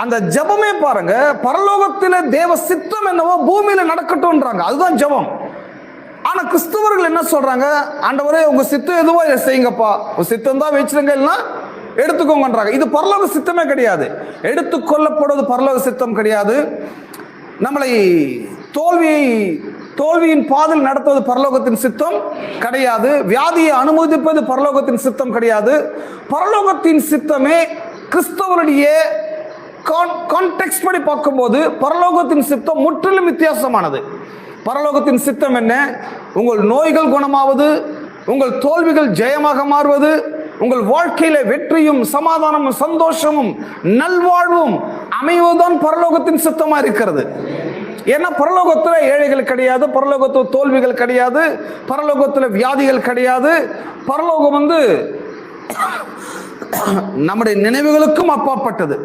அந்த ஜெபமே பாருங்க, பரலோகத்திலே தேவ சித்தம் என்னவோ பூமியில நடக்கட்டும்ன்றாங்க. அதுதான் ஜெபம். ஆனா கிறிஸ்தவர்கள் என்ன சொல்றாங்க? ஆண்டவரே உங்க சித்தம் எதுவோ இதை செய்யுங்கப்பா, உங்க சித்தம் தான் வச்சிருங்க, இல்லைன்னா எடுத்துக்கோங்கன்றாங்க. இது பரலோக சித்தமே கிடையாது. எடுத்துக்கொள்ளப்படுவது பரலோக சித்தம் கிடையாது. நம்மளை தோல்வியின் பாதையில் நடத்துவது பரலோகத்தின் சித்தம் கிடையாது. வியாதியை அனுமதிப்பது பரலோகத்தின் சித்தம் கிடையாது. பரலோகத்தின் சித்தமே கிறிஸ்தவருடைய கான்டெக்ஸ்ட் படி பார்க்கும்போது பரலோகத்தின் சித்தம் முற்றிலும் வித்தியாசமானது. பரலோகத்தின் சித்தம் என்ன? உங்கள் நோய்கள் குணமாவது, உங்கள் தோல்விகள் ஜெயமாக மாறுவது, உங்கள் வாழ்க்கையில வெற்றியும் சமாதானமும் சந்தோஷமும் நல்வாழ்வும் அமைவதுதான் பரலோகத்தின் சித்தமா இருக்கிறது. ஏன்னா பரலோகத்துல ஏழைகள் கிடையாது, பரலோகத்துல தோல்விகள் கிடையாது, பரலோகத்துல வியாதிகள் கிடையாது. பரலோகம் நம்முடைய நினைவுகளுக்கும் அப்பாற்பட்டது.